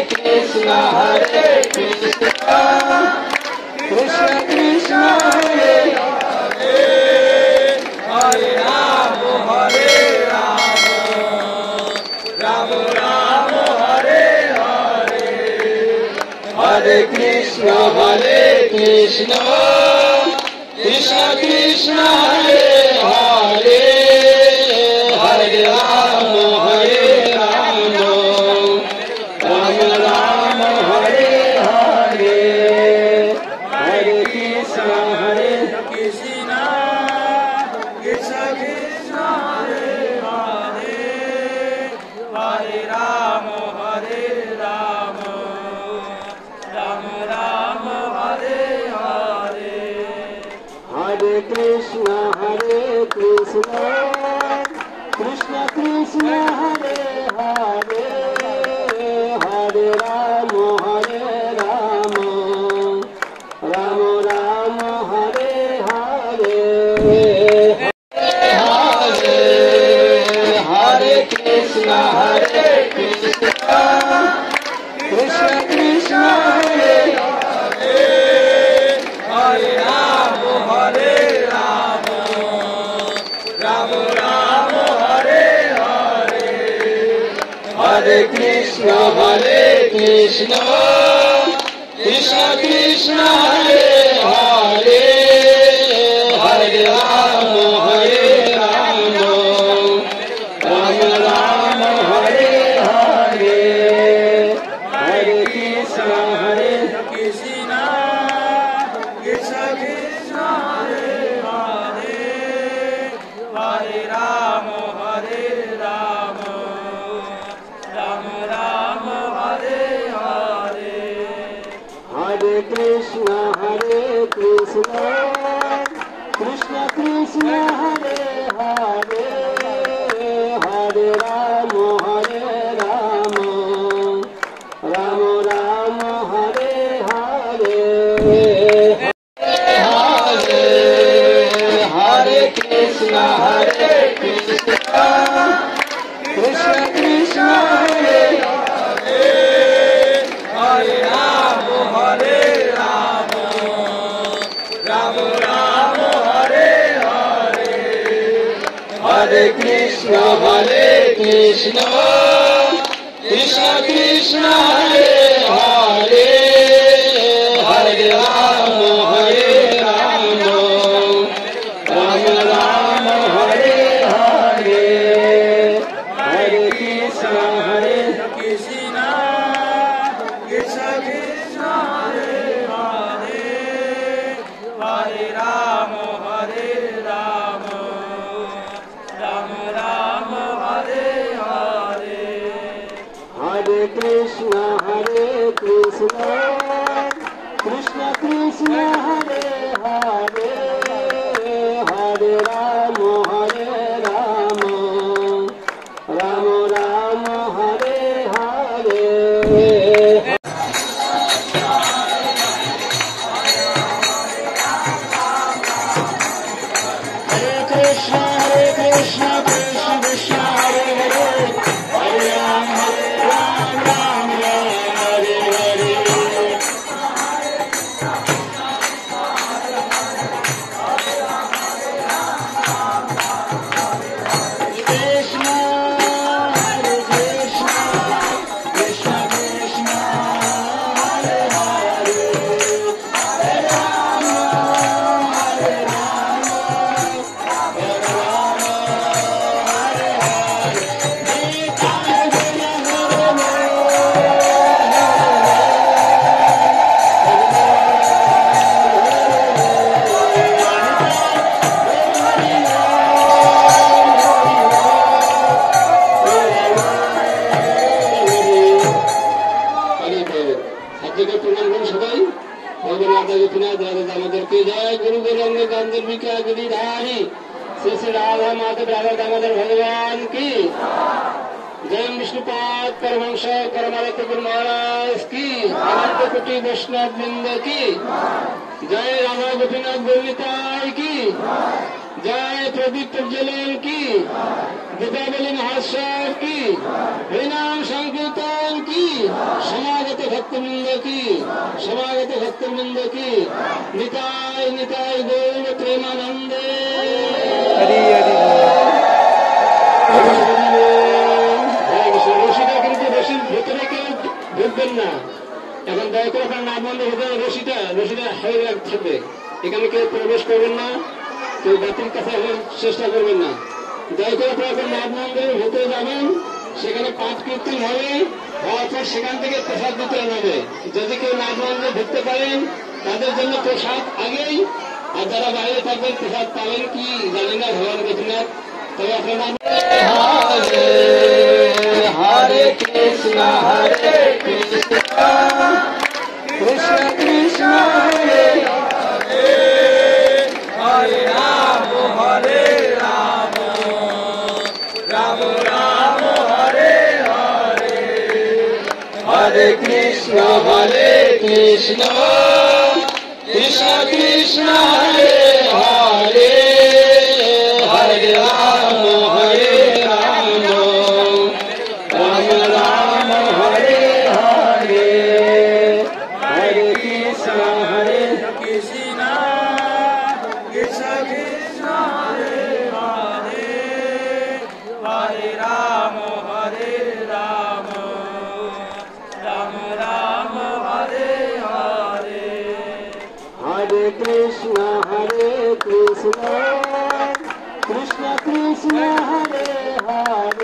कृष्ण कृष्ण कृष्ण हरे हरे हरे राम राम राम हरे हरे हरे कृष्ण कृष्ण कृष्ण हरे हरे हरे राम राम राम हरे हरे हरे कृष्ण कृष्ण कृष्ण हरे हरे हरे राम राम राम हरे हरे हरे कृष्ण कृष्ण कृष्ण हरे हरे हरे राम राम राम हरे हरे हरे कृष्ण कृष्ण कृष्ण हरे हरे हरे राम राम राम हरे हरे हरे कृष्ण कृष्ण कृष्ण हरे हरे हरे राम राम राम हरे हरे हरे कृष्ण कृष्ण कृष्ण हरे हरे हरे राम राम राम हरे हरे हरे कृष्ण कृष्ण कृष्ण हरे हरे हरे राम राम राम हरे हरे हरे कृष्ण कृष्ण कृष्ण हरे हरे हरे राम राम राम हरे हरे हरे कृष्ण कृष्ण कृष्ण हरे हरे हरे राम राम राम हरे हरे हरे कृष्ण कृष्ण कृष्ण हरे हरे हरे राम राम राम हरे हरे हरे कृष्ण कृष्ण कृष्ण हरे हरे हरे राम राम राम हरे हरे कृष्ण कृष्ण कृष्ण हरे हरे हरे राम राम हरे हरे कृष्ण कृष्ण कृष्ण हरे हरे हरे राम गुरु गौरंग गांधर्विका गिरिधारी श्री राधा माधव राधा दामोदर भगवान की जय विष्णुपाद परमहंस परमानंद गुरु महाराज की अनंत कोटि वैष्णव वृंद की जय राधा गोपीनाथ गोविताय की जय प्रदीप प्रज्वलन की, दीपावली महोत्सव की, हरिनाम संकीर्तन की, समागत भक्तवृंद की, समागत भक्तवृंद की, निताय निताय गौर प्रेमानंदे। हरि हरि রশিটা কিন্তু রশির ভেতরে কেউ ঢুকবেন না। এখন দয়া করে আপনার নাম বন্ধ হবে, রশিটা হাই থাকবে, এখানে কেউ প্রবেশ করবেন না, কেউ বাতিল কাছে চেষ্টা করবেন না। দয়া করে আপনার নাম মন্দিরের ভেতরে যাবেন, সেখানে পাঠ কীর্তন হবে, হওয়ার পর সেখান থেকে প্রসাদ বিতরণ হবে। যদি কেউ নাম মন্দিরে ঢুকতে পারেন তাদের জন্য প্রসাদ আগেই, আর যারা বাইরে থাকবেন প্রসাদ পাবেন কি জানি না, ভগবান গোপীনাথ। তবে আপনার নাম हरे कृष्णा कृष्ण कृष्ण हरे हरे हरे राम राम राम हरे हरे हरे कृष्ण कृष्ण कृष्ण हरे हरे हरे राम राम राम हरे हरे हरे कृष्ण कृष्ण कृष्ण हरे हरे हरे राम राम राम हरे हरे हरे कृष्ण कृष्ण कृष्ण हरे हरे